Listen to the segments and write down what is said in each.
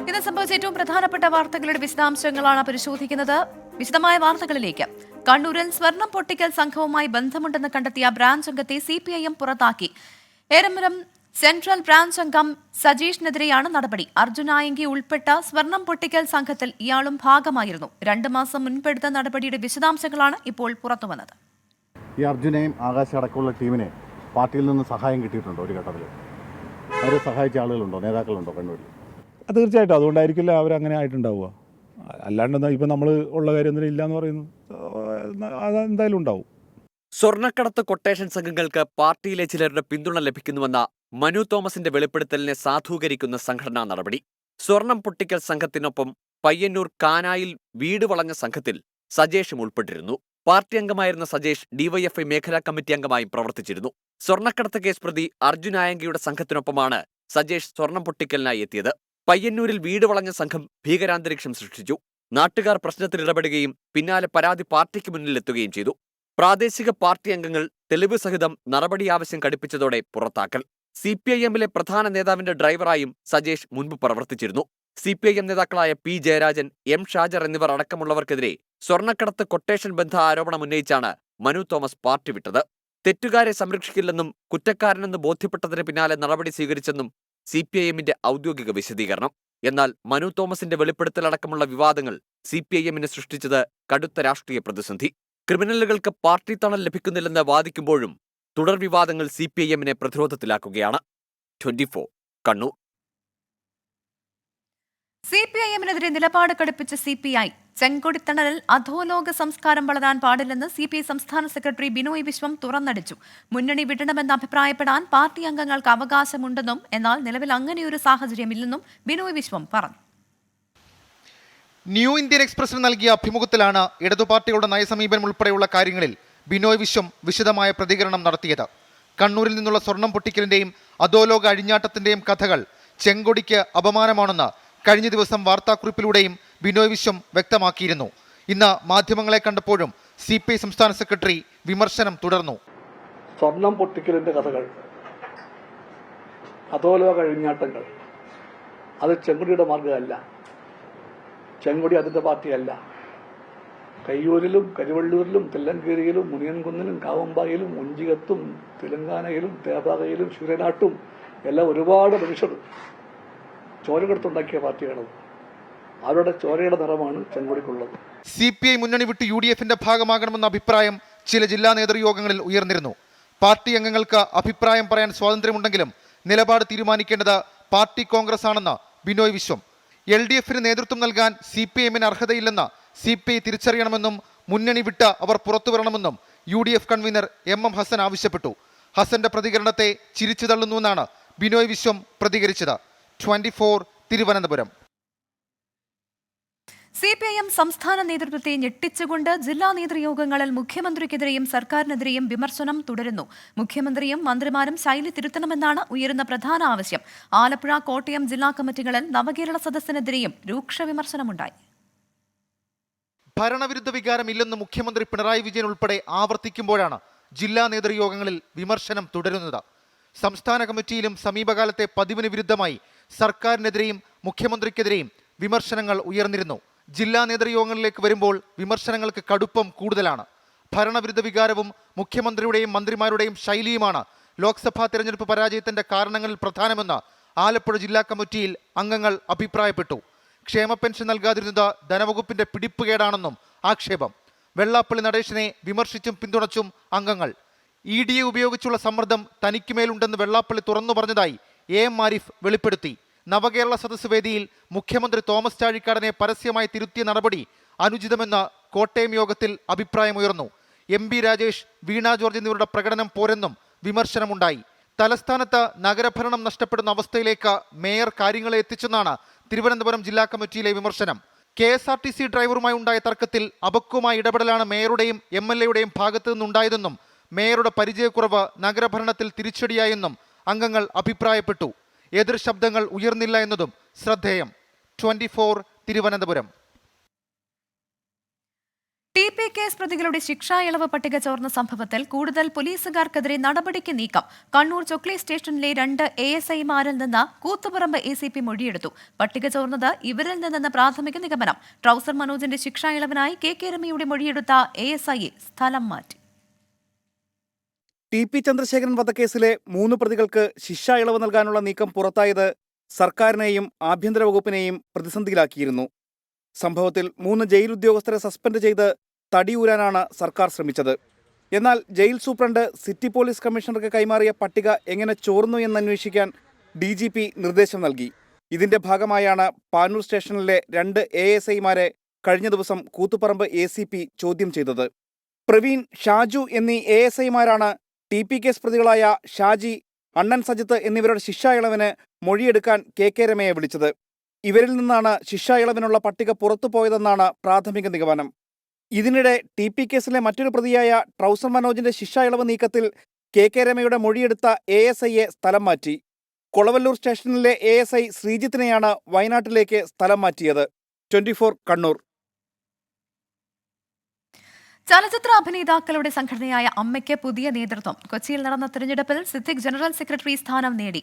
ഇന്ന് സംഭവിച്ച ഏറ്റവും പ്രധാനപ്പെട്ട വാർത്തകളുടെ വിശദാംശങ്ങളാണ് പരിശോധിക്കുന്നത്. വിശദമായ വാർത്തകളിലേക്ക്. കണ്ണൂരിൽ സ്വർണം പൊട്ടിക്കൽ സംഘവുമായി ബന്ധമുണ്ടെന്ന് കണ്ടെത്തിയ ബ്രാഞ്ച് അംഗത്തെ CPIM പുറത്താക്കി. ഏരമലം സെൻട്രൽ ബ്രാഞ്ച് അംഗം സജീഷിനെതിരെയാണ് നടപടി. അർജുനായങ്കി ഉൾപ്പെട്ട സ്വർണം പൊട്ടിക്കൽ സംഘത്തിൽ ഇയാളും ഭാഗമായിരുന്നു. 2 മാസം മുൻപെടുത്ത നടപടിയുടെ വിശദാംശങ്ങളാണ് ഇപ്പോൾ പുറത്തുവന്നത്. ഈ അർജുനെയും ആകാശ അടക്കമുള്ള ടീമിനെ പാർട്ടിയിൽ നിന്ന് സഹായം കിട്ടിയിട്ടുണ്ടോ? ഒരു ഘട്ടത്തിൽ അവരെ സഹായിച്ച ആളുകളുണ്ടോ, നേതാക്കളുണ്ടോ കണ്ണൂരിൽ? തീർച്ചയായിട്ടും അതുകൊണ്ടായിരിക്കില്ല അവരങ്ങനെ ആയിട്ടുണ്ടാവുക. അല്ലാണ്ട് ഇപ്പം നമ്മൾ ഉള്ള കാര്യം എന്തെങ്കിലും ഇല്ലയെന്ന് പറയുന്നു, അതെന്തായാലും ഉണ്ടാവും. സ്വർണ്ണക്കടത്ത് കൊട്ടേഷൻ സംഘങ്ങൾക്ക് പാർട്ടിയിലെ ചിലരുടെ പിന്തുണ ലഭിക്കുന്നുവെന്ന മനു തോമസിന്റെ വെളിപ്പെടുത്തലിനെ സാധൂകരിക്കുന്ന സംഘടനാ നടപടി. സ്വർണം പൊട്ടിക്കൽ സംഘത്തിനൊപ്പം പയ്യന്നൂർ കാനായിൽ വീട് വളഞ്ഞ സംഘത്തിൽ സജേഷും ഉൾപ്പെട്ടിരുന്നു. പാർട്ടി അംഗമായിരുന്ന സജേഷ് DYFI മേഖലാ കമ്മിറ്റി അംഗമായും പ്രവർത്തിച്ചിരുന്നു. സ്വർണ്ണക്കടത്ത് കേസ് പ്രതി അർജുനായങ്കിയുടെ സംഘത്തിനൊപ്പമാണ് സജേഷ് സ്വർണം പൊട്ടിക്കലിനായി എത്തിയത്. പയ്യന്നൂരിൽ വീട് വളഞ്ഞ സംഘം ഭീകരാന്തരീക്ഷം സൃഷ്ടിച്ചു. നാട്ടുകാർ പ്രശ്നത്തിൽ ഇടപെടുകയും പിന്നാലെ പരാതി പാർട്ടിക്ക് മുന്നിലെത്തുകയും ചെയ്തു. പ്രാദേശിക പാർട്ടി അംഗങ്ങൾ തെളിവ് സഹിതം നടപടി ആവശ്യം കടുപ്പിച്ചതോടെ പുറത്താക്കൽ. CPIMലെ പ്രധാന നേതാവിന്റെ ഡ്രൈവറായും സജേഷ് മുൻപ് പ്രവർത്തിച്ചിരുന്നു. CPIM നേതാക്കളായ P. ജയരാജൻ, M. ഷാജർ എന്നിവർ അടക്കമുള്ളവർക്കെതിരെ സ്വർണ്ണക്കടത്ത് കൊട്ടേഷൻ ബന്ധ ആരോപണം ഉന്നയിച്ചാണ് മനു തോമസ് പാർട്ടി വിട്ടത്. തെറ്റുകാരെ സംരക്ഷിക്കില്ലെന്നും കുറ്റക്കാരനെന്ന് ബോധ്യപ്പെട്ടതിന് പിന്നാലെ നടപടി സ്വീകരിച്ചെന്നും CPIMന്റെ ഔദ്യോഗിക വിശദീകരണം. എന്നാൽ മനു തോമസിന്റെ വെളിപ്പെടുത്തലടക്കമുള്ള വിവാദങ്ങൾ CPIMന് സൃഷ്ടിച്ചത് കടുത്ത രാഷ്ട്രീയ പ്രതിസന്ധി. ക്രിമിനലുകൾക്ക് പാർട്ടി തണൽ ലഭിക്കുന്നില്ലെന്ന് വാദിക്കുമ്പോഴും തുടർ വിവാദങ്ങൾ CPIMനെ പ്രതിരോധത്തിലാക്കുകയാണ്. 24 കണ്ണൂർ. CPIMനെതിരെ നിലപാട് കടുപ്പിച്ച CPI. ചെങ്കൊടിത്തണലിൽ അധോലോക സംസ്കാരം വളരാൻ പാടില്ലെന്ന് CPI സംസ്ഥാന സെക്രട്ടറി ബിനോയ് വിശ്വം തുറന്നടിച്ചു. മുന്നണി വിടണമെന്ന് അഭിപ്രായപ്പെടാൻ പാർട്ടി അംഗങ്ങൾക്ക് അവകാശമുണ്ടെന്നും എന്നാൽ നിലവിൽ അങ്ങനെയൊരു സാഹചര്യമില്ലെന്നും ബിനോയ് വിശ്വം പറഞ്ഞു. ന്യൂ ഇന്ത്യൻ എക്സ്പ്രസിന് നൽകിയ അഭിമുഖത്തിലാണ് ഇടതുപാർട്ടികളുടെ നയസമീപനം ഉൾപ്പെടെയുള്ള കാര്യങ്ങളിൽ ബിനോയ് വിശ്വം വിശദമായ പ്രതികരണം നടത്തിയത്. കണ്ണൂരിൽ നിന്നുള്ള സ്വർണം പൊട്ടിക്കലിന്റെയും അധോലോക അഴിഞ്ഞാട്ടത്തിന്റെയും കഥകൾ ചെങ്കൊടിക്ക് അപമാനമാണെന്ന് കഴിഞ്ഞ ദിവസം വാർത്താക്കുറിപ്പിലൂടെയും ബിനോയ് വിശ്വം വ്യക്തമാക്കിയിരുന്നു. ഇന്ന് മാധ്യമങ്ങളെ കണ്ടപ്പോഴും CPI സംസ്ഥാന സെക്രട്ടറി വിമർശനം തുടർന്നു. സ്വർണം പൊട്ടിക്കലിന്റെ കഥകൾ, അധോലോക അഴിഞ്ഞാട്ടങ്ങൾ, അത് ചെങ്കൊടിയുടെ മാർഗമല്ല. ചെങ്കൊടി അതിൻ്റെ പാർട്ടിയല്ല. കയ്യൂരിലും കരിവള്ളൂരിലും തെല്ലങ്കേരിയിലും മുനിയൻകുന്നിലും കാവമ്പായിലും ഉഞ്ചികത്തും തെലങ്കാനയിലും തേബാകയിലും ശൂരനാട്ടും എല്ലാം ഒരുപാട് മനുഷ്യർ ചോരകെടുത്തുണ്ടാക്കിയ പാർട്ടിയാണ്. അവരുടെ ചോരയുടെ നിറമാണ് ചെങ്കൊടിക്കുള്ളത്. CPI മുന്നണി വിട്ട് UDFന്റെ ഭാഗമാകണമെന്ന അഭിപ്രായം ചില ജില്ലാ നേതൃയോഗങ്ങളിൽ ഉയർന്നിരുന്നു. പാർട്ടി അംഗങ്ങൾക്ക് അഭിപ്രായം പറയാൻ സ്വാതന്ത്ര്യമുണ്ടെങ്കിലും നിലപാട് തീരുമാനിക്കേണ്ടത് പാർട്ടി കോൺഗ്രസ് ആണെന്ന് ബിനോയ് വിശ്വം. LDFന് നേതൃത്വം നൽകാൻ CPIMന് അർഹതയില്ലെന്ന് CPI തിരിച്ചറിയണമെന്നും മുന്നണി വിട്ട് അവർ പുറത്തുവരണമെന്നും UDF കൺവീനർ MM ഹസൻ ആവശ്യപ്പെട്ടു. ഹസന്റെ പ്രതികരണത്തെ ചിരിച്ചു തള്ളുന്നുവെന്നാണ് ബിനോയ് വിശ്വം പ്രതികരിച്ചത്. 24 തിരുവനന്തപുരം. CPIM സംസ്ഥാന നേതൃത്വത്തെ ഞെട്ടിച്ചുകൊണ്ട് ജില്ലാ നേതൃയോഗങ്ങളിൽ മുഖ്യമന്ത്രിക്കെതിരെയും സർക്കാരിനെതിരെയും വിമർശനം തുടരുന്നു. മുഖ്യമന്ത്രിയും മന്ത്രിമാരും ശൈലി തിരുത്തണമെന്നാണ് ഉയരുന്ന പ്രധാന ആവശ്യം. ആലപ്പുഴ, കോട്ടയം ജില്ലാ കമ്മിറ്റികളിൽ നവകേരള സദസ്സിനെതിരെയും രൂക്ഷ വിമർശനമുണ്ടായി. ഭരണവിരുദ്ധ വികാരമില്ലെന്ന് മുഖ്യമന്ത്രി പിണറായി വിജയൻ ഉൾപ്പെടെ ആവർത്തിക്കുമ്പോഴാണ് ജില്ലാ നേതൃയോഗങ്ങളിൽ വിമർശനം തുടരുന്നത്. സംസ്ഥാന കമ്മിറ്റിയിലും സമീപകാലത്തെ പതിവിന് വിരുദ്ധമായി സർക്കാരിനെതിരെയും മുഖ്യമന്ത്രിക്കെതിരെയും വിമർശനങ്ങൾ ഉയർന്നിരുന്നു. ജില്ലാ നേതൃയോഗങ്ങളിലേക്ക് വരുമ്പോൾ വിമർശനങ്ങൾക്ക് കടുപ്പം കൂടുതലാണ്. ഭരണവിരുദ്ധ വികാരവും മുഖ്യമന്ത്രിയുടെയും മന്ത്രിമാരുടെയും ശൈലിയുമാണ് ലോക്സഭാ തെരഞ്ഞെടുപ്പ് പരാജയത്തിന്റെ കാരണങ്ങളിൽ പ്രധാനമെന്ന് ആലപ്പുഴ ജില്ലാ കമ്മിറ്റിയിൽ അംഗങ്ങൾ അഭിപ്രായപ്പെട്ടു. ക്ഷേമ പെൻഷൻ നൽകാതിരുന്നത് ധനവകുപ്പിന്റെ പിടിപ്പുകേടാണെന്നും ആക്ഷേപം. വെള്ളാപ്പള്ളി നടേശനെ വിമർശിച്ചും പിന്തുണച്ചും അംഗങ്ങൾ. EDA ഉപയോഗിച്ചുള്ള സമ്മർദ്ദം തനിക്കുമേലുണ്ടെന്ന് വെള്ളാപ്പള്ളി തുറന്നു പറഞ്ഞതായി AM ആരിഫ് വെളിപ്പെടുത്തി. നവകേരള സദസ് വേദിയിൽ മുഖ്യമന്ത്രി തോമസ് ചാഴിക്കാടനെ പരസ്യമായി തിരുത്തിയ നടപടി അനുചിതമെന്ന് കോട്ടയം യോഗത്തിൽ അഭിപ്രായമുയർന്നു. MB രാജേഷ്, വീണ ജോർജ് എന്നിവരുടെ പ്രകടനം പോരെന്നും വിമർശനമുണ്ടായി. തലസ്ഥാനത്ത് നഗരഭരണം നഷ്ടപ്പെടുന്ന അവസ്ഥയിലേക്ക് മേയർ കാര്യങ്ങളെ എത്തിച്ചെന്നാണ് തിരുവനന്തപുരം ജില്ലാ കമ്മിറ്റിയിലെ വിമർശനം. KSRTC ഡ്രൈവറുമായി ഉണ്ടായ തർക്കത്തിൽ അപക്വമായ ഇടപെടലാണ് മേയറുടെയും MLAയുടെയും ഭാഗത്തു നിന്നുണ്ടായതെന്നും മേയറുടെ പരിചയക്കുറവ് നഗരഭരണത്തിൽ തിരിച്ചടിയായെന്നും അംഗങ്ങൾ അഭിപ്രായപ്പെട്ടു. എതിർ ശബ്ദങ്ങൾ ഉയർന്നില്ല എന്നതും ശ്രദ്ധേയം. 24 തിരുവനന്തപുരം. TP കേസ് പ്രതികളുടെ ശിക്ഷാ ഇളവ് പട്ടിക ചോർന്ന സംഭവത്തിൽ കൂടുതൽ പോലീസുകാർക്കെതിരെ നടപടിക്ക് നീക്കം. കണ്ണൂർ ചൊക്ലി സ്റ്റേഷനിലെ 2 ASIമാരിൽ നിന്ന് കൂത്തുപറമ്പ് ACP മൊഴിയെടുത്തു. പട്ടിക ചോർന്നത് ഇവരിൽ നിന്നെന്ന് പ്രാഥമിക നിഗമനം. ട്രൗസർ മനോജിന്റെ ശിക്ഷാ ഇളവിനായി KK രമയുടെ മൊഴിയെടുത്ത ASIയെ സ്ഥലം മാറ്റി. TP ചന്ദ്രശേഖരൻ വധക്കേസിലെ 3 പ്രതികൾക്ക് ശിക്ഷാ ഇളവ് നൽകാനുള്ള നീക്കം പുറത്തായത് സർക്കാരിനെയും ആഭ്യന്തര വകുപ്പിനെയും പ്രതിസന്ധിയിലാക്കിയിരുന്നു. സംഭവത്തിൽ 3 ജയിൽ ഉദ്യോഗസ്ഥരെ സസ്പെൻഡ് ചെയ്ത് തടിയൂരാനാണ് സർക്കാർ ശ്രമിച്ചത്. എന്നാൽ ജയിൽ സൂപ്രണ്ട് സിറ്റി പോലീസ് കമ്മീഷണർക്ക് കൈമാറിയ പട്ടിക എങ്ങനെ ചോർന്നു എന്നന്വേഷിക്കാൻ DGP നിർദ്ദേശം നൽകി. ഇതിന്റെ ഭാഗമായാണ് പാനൂർ സ്റ്റേഷനിലെ 2 ASIമാരെ കഴിഞ്ഞ ദിവസം കൂത്തുപറമ്പ് ACP ചോദ്യം ചെയ്തത്. പ്രവീൺ, ഷാജു എന്നീ ASIമാരാണ് TP കേസ് പ്രതികളായ ഷാജി, അണ്ണൻ സജിത്ത് എന്നിവരുടെ ശിക്ഷാ ഇളവിന് മൊഴിയെടുക്കാൻ KK രമയെ വിളിച്ചത്. ഇവരിൽ നിന്നാണ് ശിക്ഷാ ഇളവിനുള്ള പട്ടിക പുറത്തുപോയതെന്നാണ് പ്രാഥമിക നിഗമനം. ഇതിനിടെ TP കേസിലെ മറ്റൊരു പ്രതിയായ ട്രൗസർ മനോജിന്റെ ശിക്ഷാ ഇളവ് നീക്കത്തിൽ KK രമയുടെ മൊഴിയെടുത്ത ASIയെ സ്ഥലം മാറ്റി. കൊളവല്ലൂർ സ്റ്റേഷനിലെ ASI ശ്രീജിത്തിനെയാണ് വയനാട്ടിലേക്ക് സ്ഥലം മാറ്റിയത്. 24 കണ്ണൂർ. ചലച്ചിത്ര അഭിനേതാക്കളുടെ സംഘടനയായ അമ്മയ്ക്ക് പുതിയ നേതൃത്വം. കൊച്ചിയിൽ നടന്ന തിരഞ്ഞെടുപ്പിൽ സിദ്ദിഖ് ജനറൽ സെക്രട്ടറി സ്ഥാനം നേടി.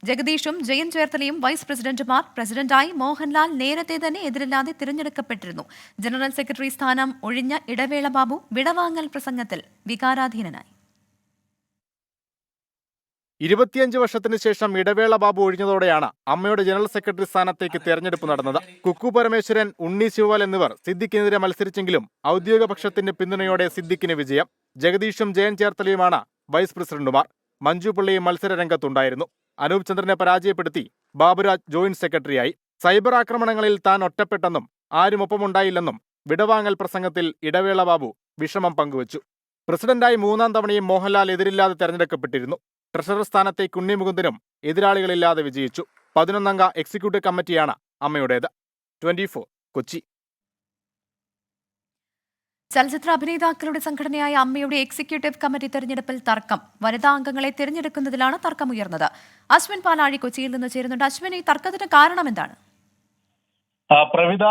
ജഗദീഷും ജയൻ ചേർത്തലയും വൈസ് പ്രസിഡന്റുമാർ. പ്രസിഡന്റായി മോഹൻലാൽ നേരത്തെ തന്നെ എതിരില്ലാതെ തിരഞ്ഞെടുക്കപ്പെട്ടിരുന്നു. ജനറൽ സെക്രട്ടറി സ്ഥാനം ഒഴിഞ്ഞ ഇടവേള ബാബു വിടവാങ്ങൽ പ്രസംഗത്തിൽ വികാരാധീനനായി. 25 വർഷത്തിന് ശേഷം ഇടവേള ബാബു ഒഴിഞ്ഞതോടെയാണ് അമ്മയുടെ ജനറൽ സെക്രട്ടറി സ്ഥാനത്തേക്ക് തെരഞ്ഞെടുപ്പ് നടന്നത്. കുക്കു പരമേശ്വരൻ, ഉണ്ണി ശിവപാൽ എന്നിവർ സിദ്ദിഖിനെതിരെ മത്സരിച്ചെങ്കിലും ഔദ്യോഗിക പക്ഷത്തിന്റെ പിന്തുണയോടെ സിദ്ദിഖിന് വിജയം. ജഗദീഷും ജയൻ ചേർത്തലയുമാണ് വൈസ് പ്രസിഡന്റുമാർ. മഞ്ജു പിള്ളയും മത്സര രംഗത്തുണ്ടായിരുന്നു. അനൂപ് ചന്ദ്രനെ പരാജയപ്പെടുത്തി ബാബുരാജ് ജോയിന്റ് സെക്രട്ടറിയായി. സൈബർ ആക്രമണങ്ങളിൽ താൻ ഒറ്റപ്പെട്ടെന്നും ആരുമൊപ്പമുണ്ടായില്ലെന്നും വിടവാങ്ങൽ പ്രസംഗത്തിൽ ഇടവേള ബാബു വിഷമം പങ്കുവച്ചു. പ്രസിഡന്റായി 3ാം തവണയും മോഹൻലാൽ എതിരില്ലാതെ തെരഞ്ഞെടുക്കപ്പെട്ടിരുന്നു. ട്രഷറർ സ്ഥാനത്തേക്ക് ഉണ്ണി മുകുന്ദനും എതിരാളികളില്ലാതെ വിജയിച്ചു. 11-അംഗ എക്സിക്യൂട്ടീവ് കമ്മിറ്റിയാണ് അമ്മയുടേത്. 24 കൊച്ചി. ചലച്ചിത്ര അഭിനേതാക്കളുടെ സംഘടനയായ അമ്മയുടെ എക്സിക്യൂട്ടീവ് കമ്മിറ്റി തെരഞ്ഞെടുപ്പിൽ തർക്കം. വനിതാ അംഗങ്ങളെ തിരഞ്ഞെടുക്കുന്നതിലാണ് തർക്കമുയർന്നത്. അശ്വിൻ പാലാഴി കൊച്ചിയിൽ നിന്ന് ചേരുന്നുണ്ട്. അശ്വിൻ, ഈ തർക്കത്തിന് കാരണം എന്താണ്? പ്രവിത,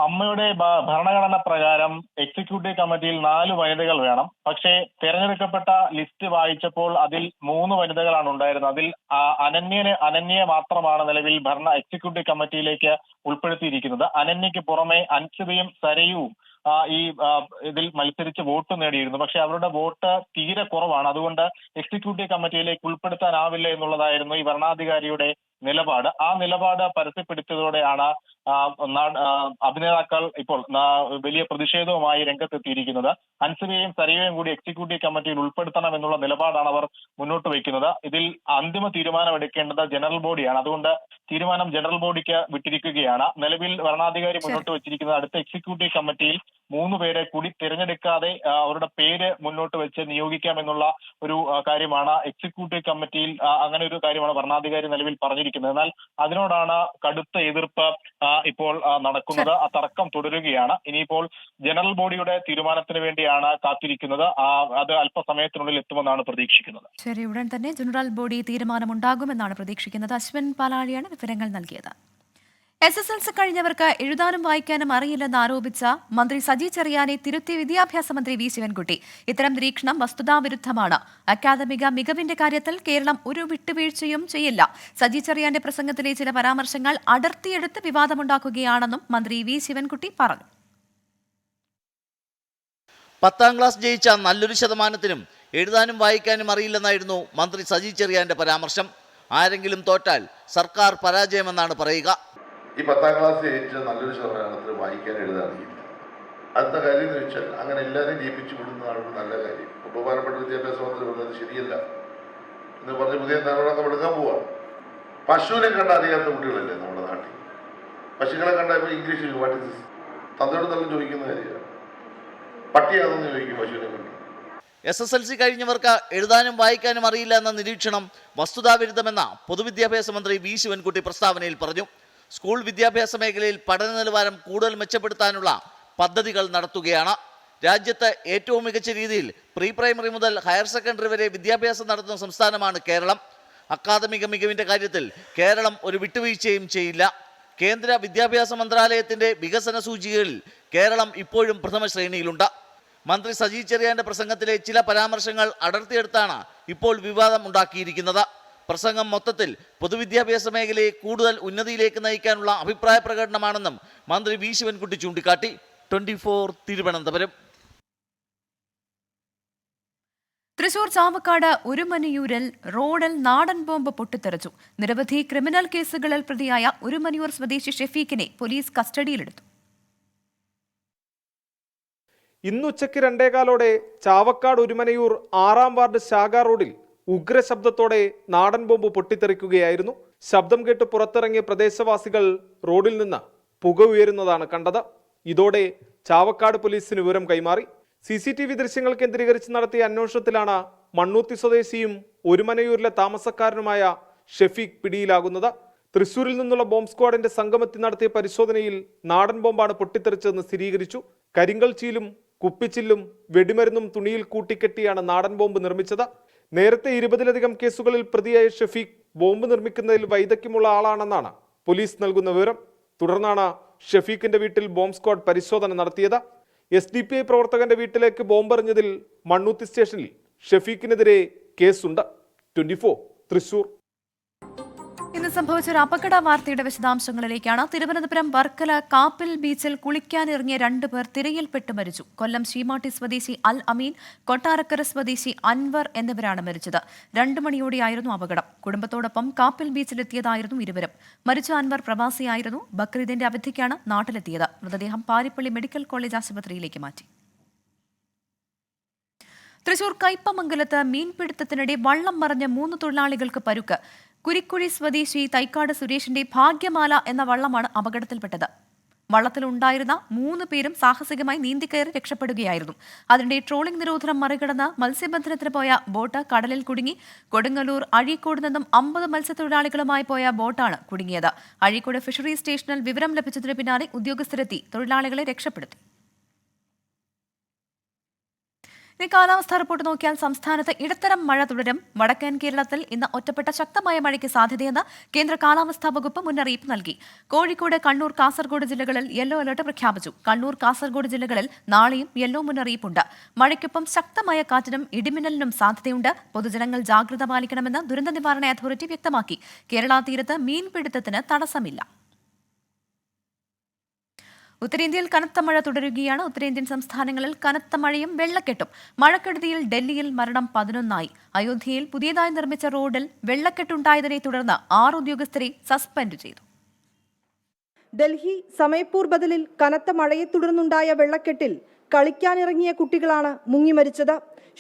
അമ്മയുടെ ഭരണഘടന പ്രകാരം എക്സിക്യൂട്ടീവ് കമ്മിറ്റിയിൽ 4 വനിതകൾ വേണം. പക്ഷേ തെരഞ്ഞെടുക്കപ്പെട്ട ലിസ്റ്റ് വായിച്ചപ്പോൾ അതിൽ 3 വനിതകളാണ് ഉണ്ടായിരുന്നത്. അതിൽ അനന്യയെ മാത്രമാണ് നിലവിൽ എക്സിക്യൂട്ടീവ് കമ്മിറ്റിയിലേക്ക് ഉൾപ്പെടുത്തിയിരിക്കുന്നത്. അനന്യയ്ക്ക് പുറമെ അൻഷിതയും സരയുവും ഇതിൽ മത്സരിച്ച് വോട്ട് നേടിയിരുന്നു. പക്ഷെ അവരുടെ വോട്ട് തീരെ കുറവാണ്. അതുകൊണ്ട് എക്സിക്യൂട്ടീവ് കമ്മിറ്റിയിലേക്ക് ഉൾപ്പെടുത്താനാവില്ല എന്നുള്ളതായിരുന്നു ഈ ഭരണാധികാരിയുടെ നിലപാട്. ആ നിലപാട് പരസ്യപ്പെടുത്തിയതോടെയാണ് അഭിനേതാക്കൾ ഇപ്പോൾ വലിയ പ്രതിഷേധവുമായി രംഗത്തെത്തിയിരിക്കുന്നത്. അൻസിബയെയും സരയുവും കൂടി എക്സിക്യൂട്ടീവ് കമ്മിറ്റിയിൽ ഉൾപ്പെടുത്തണം എന്നുള്ള നിലപാടാണ് അവർ മുന്നോട്ട് വയ്ക്കുന്നത്. ഇതിൽ അന്തിമ തീരുമാനം എടുക്കേണ്ടത് ജനറൽ ബോഡിയാണ്. അതുകൊണ്ട് തീരുമാനം ജനറൽ ബോഡിക്ക് വിട്ടിരിക്കുകയാണ്. നിലവിൽ ഭരണാധികാരി മുന്നോട്ട് വെച്ചിരിക്കുന്നത് അടുത്ത എക്സിക്യൂട്ടീവ് കമ്മിറ്റിയിൽ 3 പേരെ കൂടി തിരഞ്ഞെടുക്കാതെ അവരുടെ പേര് മുന്നോട്ട് വെച്ച് നിയോഗിക്കാമെന്നുള്ള ഒരു കാര്യമാണ് എക്സിക്യൂട്ടീവ് കമ്മിറ്റിയിൽ അങ്ങനെ ഒരു കാര്യമാണ് ഭരണാധികാരി നിലവിൽ പറഞ്ഞിരിക്കുന്നത്. എന്നാൽ അതിനോടാണ് കടുത്ത എതിർപ്പ് ഇപ്പോൾ നടക്കുന്നത്. ആ തർക്കം തുടരുകയാണ്. ഇനിയിപ്പോൾ ജനറൽ ബോഡിയുടെ തീരുമാനത്തിന് വേണ്ടിയാണ് കാത്തിരിക്കുന്നത്. അത് അല്പസമയത്തിനുള്ളിൽ എത്തുമെന്നാണ് പ്രതീക്ഷിക്കുന്നത്. ശരി, ഉടൻ തന്നെ ജനറൽ ബോഡി തീരുമാനമുണ്ടാകുമെന്നാണ് പ്രതീക്ഷിക്കുന്നത്. അശ്വിൻ പാലാഴിയാണ് വിവരങ്ങൾ നൽകിയത്. SSLC കഴിഞ്ഞവർക്ക് എഴുതാനും വായിക്കാനും അറിയില്ലെന്ന് ആരോപിച്ച മന്ത്രി സജി ചെറിയാനെ തിരുത്തി വിദ്യാഭ്യാസ മന്ത്രി വി ശിവൻകുട്ടി. ഇത്തരം നിരീക്ഷണം വസ്തുതാവിരുദ്ധമാണ്. അക്കാദമിക മികവിന്റെ കാര്യത്തിൽ കേരളം ഒരു വിട്ടുവീഴ്ചയും ചെയ്യില്ല. സജി ചെറിയാന്റെ പ്രസംഗത്തിലെ ചില പരാമർശങ്ങൾ അടർത്തിയെടുത്ത് വിവാദമുണ്ടാക്കുകയാണെന്നും മന്ത്രി വി ശിവൻകുട്ടി പറഞ്ഞു. 10ാം ക്ലാസ് ജയിച്ച നല്ലൊരു ശതമാനത്തിനും എഴുതാനും വായിക്കാനും അറിയില്ലെന്നായിരുന്നു മന്ത്രി സജി ചെറിയാന്റെ പരാമർശം. ആരെങ്കിലും തോറ്റാൽ സർക്കാർ പരാജയമെന്നാണ് പറയുക. ഈ 10ാം ക്ലാസ് ജയിച്ച നല്ലൊരു ശതമാനത്തിന് വായിക്കാൻ എഴുതാൻ അറിയില്ല. അടുത്ത കാര്യം എന്ന് വെച്ചാൽ അങ്ങനെ എല്ലാവരെയും ജയിപ്പിച്ചു വിടുന്നതാണ് നല്ല കാര്യം. ബഹുമാനപ്പെട്ട വിദ്യാഭ്യാസ മന്ത്രി പറഞ്ഞത് ശരിയല്ല എന്ന് പറഞ്ഞ് പുതിയ നിലപാടൊക്കെ എടുക്കാൻ പോവാണ്. പശുവിനെ കണ്ട അറിയാത്ത കുട്ടികളല്ലേ നമ്മുടെ നാട്ടിൽ. പശുക്കളെ കണ്ട ഇപ്പോൾ ഇംഗ്ലീഷിൽ വാട്ട് ഇസ് ദിസ് തന്നോട് നല്ല ചോദിക്കുന്ന കാര്യമാണ്. പട്ടിയാണെന്ന് ചോദിക്കും പശുവിനെ കണ്ട്. SSLC കഴിഞ്ഞവർക്ക് എഴുതാനും വായിക്കാനും അറിയില്ല എന്ന നിരീക്ഷണം വസ്തുതാവിരുദ്ധമെന്ന പൊതുവിദ്യാഭ്യാസ മന്ത്രി വി ശിവൻകുട്ടി പ്രസ്താവനയിൽ പറഞ്ഞു. സ്കൂൾ വിദ്യാഭ്യാസ മേഖലയിൽ പഠന നിലവാരം കൂടുതൽ മെച്ചപ്പെടുത്താനുള്ള പദ്ധതികൾ നടത്തുകയാണ്. രാജ്യത്ത് ഏറ്റവും മികച്ച രീതിയിൽ പ്രീ പ്രൈമറി മുതൽ ഹയർ സെക്കൻഡറി വരെ വിദ്യാഭ്യാസം നടത്തുന്ന സംസ്ഥാനമാണ് കേരളം. അക്കാദമിക മികവിന്റെ കാര്യത്തിൽ കേരളം ഒരു വിട്ടുവീഴ്ചയും ചെയ്യില്ല. കേന്ദ്ര വിദ്യാഭ്യാസ മന്ത്രാലയത്തിന്റെ വികസന സൂചികയിൽ കേരളം ഇപ്പോഴും പ്രഥമ ശ്രേണിയിലുണ്ട്. മന്ത്രി സജി ചെറിയാന്റെ പ്രസംഗത്തിലെ ചില പരാമർശങ്ങൾ അടർത്തിയെടുത്താണ് ഇപ്പോൾ വിവാദം ഉണ്ടാക്കിയിരിക്കുന്നത്. പ്രസംഗം മൊത്തത്തിൽ പൊതുവിദ്യാഭ്യാസ മേഖലയെ കൂടുതൽ ഉന്നതിയിലേക്ക് നയിക്കാനുള്ള അഭിപ്രായ പ്രകടനമാണെന്നും മന്ത്രി വി ശിവൻകുട്ടി ചൂണ്ടിക്കാട്ടി. 24 തിരുവനന്തപുരം. തൃശൂർ ചാവക്കാട് ഒരുമനിയൂരിൽ റോഡിൽ നാടൻ ബോംബ് പൊട്ടിത്തെറിച്ചു. നിരവധി ക്രിമിനൽ കേസുകളിൽ പ്രതിയായ ഒരുമനിയൂർ സ്വദേശി ഷെഫീഖിനെ പോലീസ് കസ്റ്റഡിയിലെടുത്തു. ഇന്നുച്ചയ്ക്ക് 2:15 ചാവക്കാട് ഒരുമനയൂർ 6-ാം വാർഡ് ശാഖ റോഡിൽ ഉഗ്രശബ്ദത്തോടെ നാടൻ ബോംബ് പൊട്ടിത്തെറിക്കുകയായിരുന്നു. ശബ്ദം കേട്ട് പുറത്തിറങ്ങിയ പ്രദേശവാസികൾ റോഡിൽ നിന്ന് പുക ഉയരുന്നതാണ് കണ്ടത്. ഇതോടെ ചാവക്കാട് പോലീസിന് വിവരം കൈമാറി. CCTV ദൃശ്യങ്ങൾ കേന്ദ്രീകരിച്ച് നടത്തിയ അന്വേഷണത്തിലാണ് മണ്ണൂത്തി സ്വദേശിയും ഒരുമനയൂരിലെ താമസക്കാരനുമായ ഷെഫീഖ് പിടിയിലാകുന്നത്. തൃശൂരിൽ നിന്നുള്ള ബോംബ് സ്ക്വാഡിന്റെ സംഘമെത്തി നടത്തിയ പരിശോധനയിൽ നാടൻ ബോംബാണ് പൊട്ടിത്തെറിച്ചതെന്ന് സ്ഥിരീകരിച്ചു. കരിങ്കൽ ചീലും കുപ്പിച്ചില്ലും വെടിമരുന്നും തുണിയിൽ കൂട്ടിക്കെട്ടിയാണ് നാടൻ ബോംബ് നിർമ്മിച്ചത്. നേരത്തെ 20-ലധികം കേസുകളിൽ പ്രതിയായ ഷെഫീഖ് ബോംബ് നിർമ്മിക്കുന്നതിൽ വൈദഗ്ധ്യമുള്ള ആളാണെന്നാണ് പോലീസ് നൽകുന്ന വിവരം. തുടർന്നാണ് ഷെഫീഖിന്റെ വീട്ടിൽ ബോംബ് സ്ക്വാഡ് പരിശോധന നടത്തിയത്. SDPI പ്രവർത്തകന്റെ വീട്ടിലേക്ക് ബോംബെറിഞ്ഞതിൽ മണ്ണൂത്തി സ്റ്റേഷനിൽ ഷെഫീഖിനെതിരെ കേസുണ്ട്. 24 തൃശൂർ. ഇന്ന് സംഭവിച്ച ഒരു അപകട വാർത്തയുടെ വിശദാംശങ്ങളിലേക്കാണ്. തിരുവനന്തപുരം വർക്കല കാപ്പിൽ ബീച്ചിൽ കുളിക്കാനിറങ്ങിയ 2 പേർ തിരയിൽപ്പെട്ട് മരിച്ചു. കൊല്ലം ശീമാട്ടി സ്വദേശി അൽ അമീൻ, കൊട്ടാരക്കര സ്വദേശി അൻവർ എന്നിവരാണ് മരിച്ചത്. 2 മണിയോടെയായിരുന്നു അപകടം. കുടുംബത്തോടൊപ്പം കാപ്പിൽ ബീച്ചിലെത്തിയതായിരുന്നു ഇരുവരും. മരിച്ച അൻവർ പ്രവാസിയായിരുന്നു. ബക്രീദിന്റെ അവധിക്കാണ് നാട്ടിലെത്തിയത്. മൃതദേഹം പാരിപ്പള്ളി മെഡിക്കൽ കോളേജ് ആശുപത്രിയിലേക്ക് മാറ്റി. തൃശൂർ കയ്പമംഗലത്ത് മീൻപിടുത്തത്തിനിടെ വള്ളം മറിഞ്ഞ 3 തൊഴിലാളികൾക്ക് പരുക്ക്. കുരിക്കുഴി സ്വദേശി തൈക്കാട് സുരേഷിന്റെ ഭാഗ്യമാല എന്ന വള്ളമാണ് അപകടത്തിൽപ്പെട്ടത്. വള്ളത്തിലുണ്ടായിരുന്ന 3 പേരും സാഹസികമായി നീന്തിക്കയറി രക്ഷപ്പെടുകയായിരുന്നു. അതിനിടെ ട്രോളിംഗ് നിരോധനം മറികടന്ന് മത്സ്യബന്ധനത്തിന് പോയ ബോട്ട് കടലിൽ കുടുങ്ങി. കൊടുങ്ങല്ലൂർ അഴീക്കോട് നിന്നും 50 മത്സ്യത്തൊഴിലാളികളുമായി പോയ ബോട്ടാണ് കുടുങ്ങിയത്. അഴീക്കോട് ഫിഷറീസ് സ്റ്റേഷനിൽ വിവരം ലഭിച്ചതിന് പിന്നാലെ ഉദ്യോഗസ്ഥരെത്തി തൊഴിലാളികളെ രക്ഷപ്പെടുത്തി. ഇനി കാലാവസ്ഥാ റിപ്പോർട്ട് നോക്കിയാൽ സംസ്ഥാനത്ത് ഇടത്തരം മഴ തുടരും. വടക്കൻ കേരളത്തിൽ ഇന്ന് ഒറ്റപ്പെട്ട ശക്തമായ മഴയ്ക്ക് സാധ്യതയെന്ന് കേന്ദ്ര കാലാവസ്ഥാ വകുപ്പ് മുന്നറിയിപ്പ് നൽകി. കോഴിക്കോട്, കണ്ണൂർ, കാസർഗോഡ് ജില്ലകളിൽ യെല്ലോ അലർട്ട് പ്രഖ്യാപിച്ചു. കണ്ണൂർ, കാസർഗോഡ് ജില്ലകളിൽ നാളെയും യെല്ലോ മുന്നറിയിപ്പുണ്ട്. മഴയ്ക്കൊപ്പം ശക്തമായ കാറ്റിനും ഇടിമിന്നലിനും സാധ്യതയുണ്ട്. പൊതുജനങ്ങൾ ജാഗ്രത പാലിക്കണമെന്ന് ദുരന്ത നിവാരണ അതോറിറ്റി വ്യക്തമാക്കി. കേരള തീരത്ത് മീൻപിടുത്തത്തിന് തടസ്സമില്ല. ഉത്തരേന്ത്യയിൽ കനത്ത മഴ തുടരുകയാണ്. ഉത്തരേന്ത്യൻ സംസ്ഥാനങ്ങളിൽ കനത്ത മഴയും വെള്ളക്കെട്ടും. മഴക്കെടുതിയിൽ ഡൽഹിയിൽ മരണം 11ആയി. അയോധ്യയിൽ പുതിയതായി നിർമ്മിച്ച റോഡിൽ വെള്ളക്കെട്ടുണ്ടായതിനെ തുടർന്ന് 6 ഉദ്യോഗസ്ഥരെ സസ്പെൻഡ് ചെയ്തു. ഡൽഹി സമയപ്പൂർ ബദലിൽ കനത്ത മഴയെ തുടർന്നുണ്ടായ വെള്ളക്കെട്ടിൽ കളിക്കാനിറങ്ങിയ കുട്ടികളാണ് മുങ്ങിമരിച്ചത്.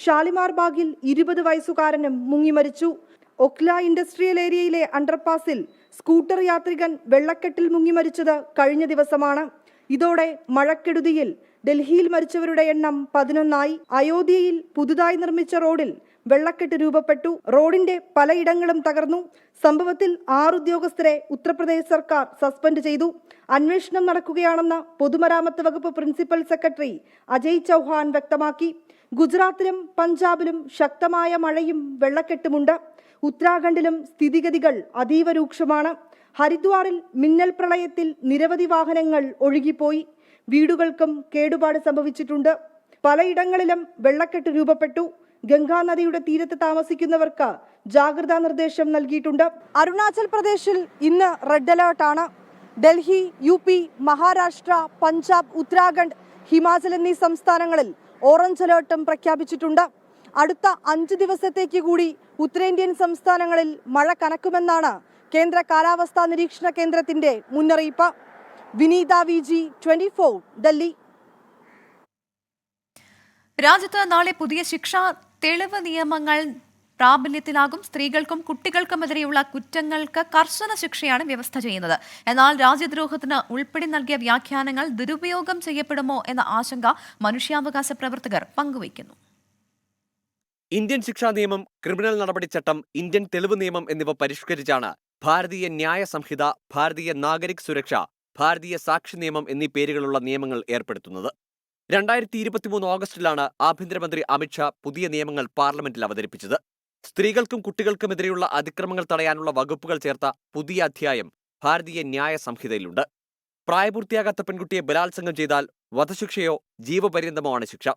ഷാലിമാർ ബാഗിൽ 20 വയസ്സുകാരനും മുങ്ങിമരിച്ചു. ഒക്ല ഇൻഡസ്ട്രിയൽ ഏരിയയിലെ അണ്ടർപാസിൽ സ്കൂട്ടർ യാത്രികൻ വെള്ളക്കെട്ടിൽ മുങ്ങിമരിച്ചത് കഴിഞ്ഞ ദിവസമാണ്. ഇതോടെ മഴക്കെടുതിയിൽ ഡൽഹിയിൽ മരിച്ചവരുടെ എണ്ണം 11ആയി. അയോധ്യയിൽ പുതുതായി നിർമ്മിച്ച റോഡിൽ വെള്ളക്കെട്ട് രൂപപ്പെട്ടു. റോഡിന്റെ പലയിടങ്ങളും തകർന്നു. സംഭവത്തിൽ 6 ഉദ്യോഗസ്ഥരെ ഉത്തർപ്രദേശ് സർക്കാർ സസ്പെൻഡ് ചെയ്തു. അന്വേഷണം നടക്കുകയാണെന്ന് പൊതുമരാമത്ത് വകുപ്പ് പ്രിൻസിപ്പൽ സെക്രട്ടറി അജയ് ചൌഹാൻ വ്യക്തമാക്കി. ഗുജറാത്തിലും പഞ്ചാബിലും ശക്തമായ മഴയും വെള്ളക്കെട്ടുമുണ്ട്. ഉത്തരാഖണ്ഡിലും സ്ഥിതിഗതികൾ അതീവ രൂക്ഷമാണ്. ഹരിദ്വാറിൽ മിന്നൽ പ്രളയത്തിൽ നിരവധി വാഹനങ്ങൾ ഒഴുകിപ്പോയി. വീടുകൾക്കും കേടുപാട് സംഭവിച്ചിട്ടുണ്ട്. പലയിടങ്ങളിലും വെള്ളക്കെട്ട് രൂപപ്പെട്ടു. ഗംഗാ നദിയുടെ തീരത്ത് താമസിക്കുന്നവർക്ക് ജാഗ്രതാ നിർദ്ദേശം നൽകിയിട്ടുണ്ട്. അരുണാചൽ പ്രദേശിൽ ഇന്ന് റെഡ് അലേർട്ടാണ്. ഡൽഹി, UP, മഹാരാഷ്ട്ര, പഞ്ചാബ്, ഉത്തരാഖണ്ഡ്, ഹിമാചൽ എന്നീ സംസ്ഥാനങ്ങളിൽ ഓറഞ്ച് അലേർട്ടും പ്രഖ്യാപിച്ചിട്ടുണ്ട്. അടുത്ത 5 ദിവസത്തേക്ക് കൂടി ഉത്തരേന്ത്യൻ സംസ്ഥാനങ്ങളിൽ മഴ കനക്കുമെന്നാണ് കേന്ദ്ര കാലാവസ്ഥാ നിരീക്ഷണ കേന്ദ്രത്തിന്റെ മുന്നറിയിപ്പ്. വിനീത VG, 24 ഡൽഹി. രാജ്യത്ത് നാളെ പുതിയ ശിക്ഷാ തെളിവ് നിയമങ്ങൾ പ്രാബല്യത്തിലാകും. സ്ത്രീകൾക്കും കുട്ടികൾക്കുമെതിരെയുള്ള കുറ്റങ്ങൾക്ക് കർശന ശിക്ഷയാണ് വ്യവസ്ഥ ചെയ്യുന്നത്. എന്നാൽ രാജ്യദ്രോഹത്തിന് ഉൾപ്പെടെ നൽകിയ വ്യാഖ്യാനങ്ങൾ ദുരുപയോഗം ചെയ്യപ്പെടുമോ എന്ന ആശങ്ക മനുഷ്യാവകാശ പ്രവർത്തകർ പങ്കുവയ്ക്കുന്നു. ഇന്ത്യൻ ശിക്ഷാ നിയമം, ക്രിമിനൽ നടപടിച്ചട്ടം, ഇന്ത്യൻ തെളിവ് നിയമം എന്നിവ പരിഷ്കരിച്ചാണ് ഭാരതീയ ന്യായ സംഹിത, ഭാരതീയ നാഗരിക് സുരക്ഷ, ഭാരതീയ സാക്ഷി നിയമം എന്നീ പേരുകളുള്ള നിയമങ്ങൾ ഏർപ്പെടുത്തുന്നത്. 2023 ഓഗസ്റ്റിലാണ് ആഭ്യന്തരമന്ത്രി അമിത്ഷാ പുതിയ നിയമങ്ങൾ പാർലമെന്റിൽ അവതരിപ്പിച്ചത്. സ്ത്രീകൾക്കും കുട്ടികൾക്കുമെതിരെയുള്ള അതിക്രമങ്ങൾ തടയാനുള്ള വകുപ്പുകൾ ചേർത്ത പുതിയ അധ്യായം ഭാരതീയ ന്യായ സംഹിതയിലുണ്ട്. പ്രായപൂർത്തിയാകാത്ത പെൺകുട്ടിയെ ബലാത്സംഗം ചെയ്താൽ വധശിക്ഷയോ ജീവപര്യന്തമോ ആണ് ശിക്ഷ.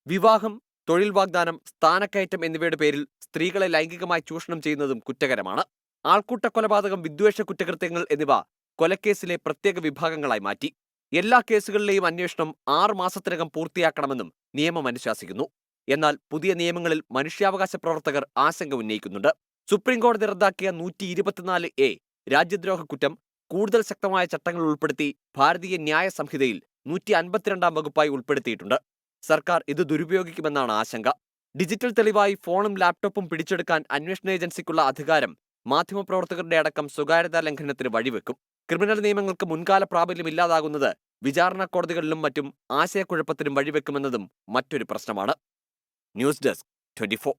വിവാഹം, തൊഴിൽ വാഗ്ദാനം, സ്ഥാനക്കയറ്റം എന്നിവയുടെ പേരിൽ സ്ത്രീകളെ ലൈംഗികമായി ചൂഷണം ചെയ്യുന്നതും കുറ്റകരമാണ്. ആൾക്കൂട്ട കൊലപാതകം, വിദ്വേഷ കുറ്റകൃത്യങ്ങൾ എന്നിവ കൊലക്കേസിലെ പ്രത്യേക വിഭാഗങ്ങളായി മാറ്റി. എല്ലാ കേസുകളിലെയും അന്വേഷണം 6 മാസത്തിനകം പൂർത്തിയാക്കണമെന്നും നിയമം അനുശാസിക്കുന്നു. എന്നാൽ പുതിയ നിയമങ്ങളിൽ മനുഷ്യാവകാശ പ്രവർത്തകർ ആശങ്ക ഉന്നയിക്കുന്നുണ്ട്. സുപ്രീംകോടതി റദ്ദാക്കിയ 124A രാജ്യദ്രോഹ കുറ്റം കൂടുതൽ ശക്തമായ ചട്ടങ്ങൾ ഉൾപ്പെടുത്തി ഭാരതീയ ന്യായ സംഹിതയിൽ 152 വകുപ്പായി ഉൾപ്പെടുത്തിയിട്ടുണ്ട്. സർക്കാർ ഇത് ദുരുപയോഗിക്കുമെന്നാണ് ആശങ്ക. ഡിജിറ്റൽ തെളിവായി ഫോണും ലാപ്ടോപ്പും പിടിച്ചെടുക്കാൻ അന്വേഷണ ഏജൻസിക്കുള്ള അധികാരം മാധ്യമപ്രവർത്തകരുടെ അടക്കം സ്വകാര്യതാ ലംഘനത്തിന് വഴിവെക്കും. ക്രിമിനൽ നിയമങ്ങൾക്ക് മുൻകാല പ്രാബല്യം ഇല്ലാതാകുന്നത് വിചാരണ കോടതികളിലും മറ്റും ആശയക്കുഴപ്പത്തിനും വഴിവെക്കുമെന്നതും മറ്റൊരു പ്രശ്നമാണ്. News desk 24.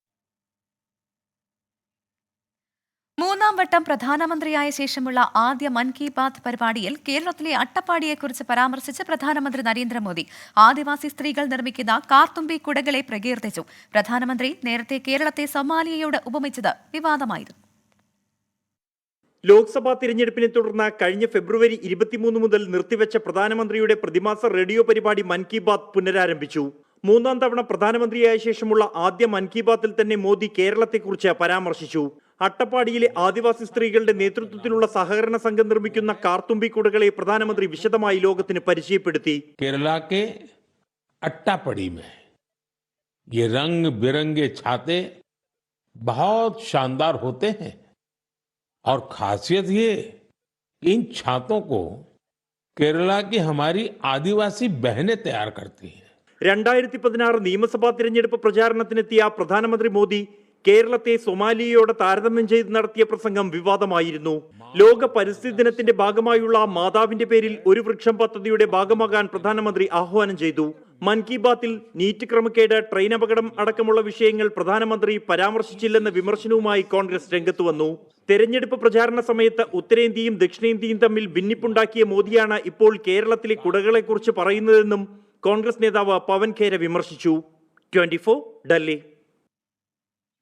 മൂന്നാം വട്ടം പ്രധാനമന്ത്രിയായ ശേഷമുള്ള ആദ്യ മൻ കി ബാത് പരിപാടിയിൽ കേരളത്തിലെ അട്ടപ്പാടിയെക്കുറിച്ച് പരാമർശിച്ച് പ്രധാനമന്ത്രി നരേന്ദ്രമോദി ആദിവാസി സ്ത്രീകൾ നിർമ്മിക്കുന്ന കാർത്തുമ്പി കുടകളെ പ്രകീർത്തിച്ചു. പ്രധാനമന്ത്രി നേരത്തെ കേരളത്തെ സൊമാലിയയോട് ഉപമിച്ചത് വിവാദമായിരുന്നു. ലോക്സഭാ തിരഞ്ഞെടുപ്പിനെ തുടർന്ന് കഴിഞ്ഞ ഫെബ്രുവരി 23 മുതൽ നിർത്തിവെച്ച പ്രധാനമന്ത്രിയുടെ പ്രതിമാസ റേഡിയോ പരിപാടി മൻ കി ബാത് പുനരാരംഭിച്ചു. മൂന്നാം തവണ പ്രധാനമന്ത്രിയായ ശേഷമുള്ള ആദ്യ മൻ കി ബാത്തിൽ തന്നെ മോദി കേരളത്തെക്കുറിച്ച് പരാമർശിച്ചു. അട്ടപ്പാടിയിലെ ആദിവാസി സ്ത്രീകളുടെ നേതൃത്വത്തിലുള്ള സഹകരണ സംഘം നിർമ്മിക്കുന്ന കാർത്തുമ്പി കുടകളെ പ്രധാനമന്ത്രി വിശദമായി ലോകത്തിന് പരിചയപ്പെടുത്തി. കേരള के अट्टापड़ी में ये रंग बिरंगे छाते बहुत शानदार होते हैं और खासियत ये इन छातों को केरला की हमारी आदिवासी बहनें तैयार करती हैं. 2016 നിയമസഭാ തിരഞ്ഞെടുപ്പ് പ്രചാരണത്തിനെത്തിയ പ്രധാനമന്ത്രി മോദി കേരളത്തെ സൊമാലിയയോട് താരതമ്യം ചെയ്ത് നടത്തിയ പ്രസംഗം വിവാദമായിരുന്നു. ലോക പരിസ്ഥിതി ദിനത്തിന്റെ ഭാഗമായുള്ള മാതാവിന്റെ പേരിൽ ഒരു വൃക്ഷം പദ്ധതിയുടെ ഭാഗമാകാൻ പ്രധാനമന്ത്രി ആഹ്വാനം ചെയ്തു. മൻ കി ബാത്തിൽ നീറ്റ് ക്രമക്കേട്, ട്രെയിൻ അപകടം അടക്കമുള്ള വിഷയങ്ങൾ പ്രധാനമന്ത്രി പരാമർശിച്ചില്ലെന്ന വിമർശനവുമായി കോൺഗ്രസ് രംഗത്ത് വന്നു. തെരഞ്ഞെടുപ്പ് പ്രചാരണ സമയത്ത് ഉത്തരേന്ത്യയും ദക്ഷിണേന്ത്യയും തമ്മിൽ ഭിന്നിപ്പുണ്ടാക്കിയ മോദിയാണ് ഇപ്പോൾ കേരളത്തിലെ കുടകളെക്കുറിച്ച് പറയുന്നതെന്നും കോൺഗ്രസ് നേതാവ് പവൻ ഖേര വിമർശിച്ചു. 24 ഡൽഹി.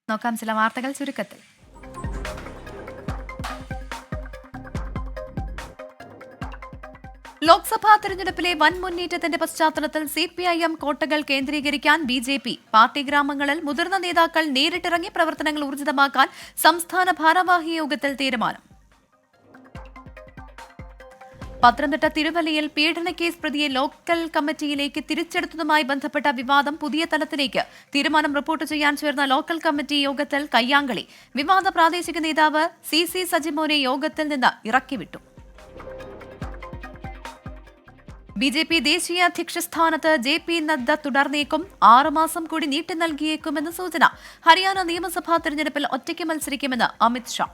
നോക്കാം ചില വാർത്തകൾ ചുരുക്കത്തിൽ. ലോക്സഭാ തെരഞ്ഞെടുപ്പിലെ വൻ മുന്നേറ്റത്തിന്റെ പശ്ചാത്തലത്തിൽ CPIM കോട്ടകൾ കേന്ദ്രീകരിക്കാൻ BJP. പാർട്ടി ഗ്രാമങ്ങളിൽ മുതിർന്ന നേതാക്കൾ നേരിട്ടിറങ്ങി പ്രവർത്തനങ്ങൾ ഊർജിതമാക്കാൻ സംസ്ഥാന ഭാരവാഹി യോഗത്തിൽ തീരുമാനം. പത്തനംതിട്ട തിരുവല്ലയിൽ പീഡനക്കേസ് പ്രതിയെ ലോക്കൽ കമ്മിറ്റിയിലേക്ക് തിരിച്ചെടുത്തതുമായി ബന്ധപ്പെട്ട വിവാദം പുതിയ തലത്തിലേക്ക്. തീരുമാനം റിപ്പോർട്ട് ചെയ്യാൻ ചേർന്ന ലോക്കൽ കമ്മിറ്റി യോഗത്തിൽ കയ്യാങ്കളി. വിവാദ പ്രാദേശിക നേതാവ് CC സജിമോനെ യോഗത്തിൽ നിന്ന് ഇറക്കിവിട്ടു. BJP ദേശീയ അധ്യക്ഷ സ്ഥാനത്ത് JP നദ്ദ തുടർന്നേക്കും. 6 മാസം കൂടി നീട്ടി നൽകിയേക്കുമെന്ന് സൂചന. ഹരിയാന നിയമസഭാ തെരഞ്ഞെടുപ്പിൽ ഒറ്റയ്ക്ക് മത്സരിക്കുമെന്ന് അമിത് ഷാ.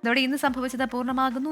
ഇതോടെ ഇന്ന് സംഭവിച്ചത് പൂർണ്ണമാകുന്നു.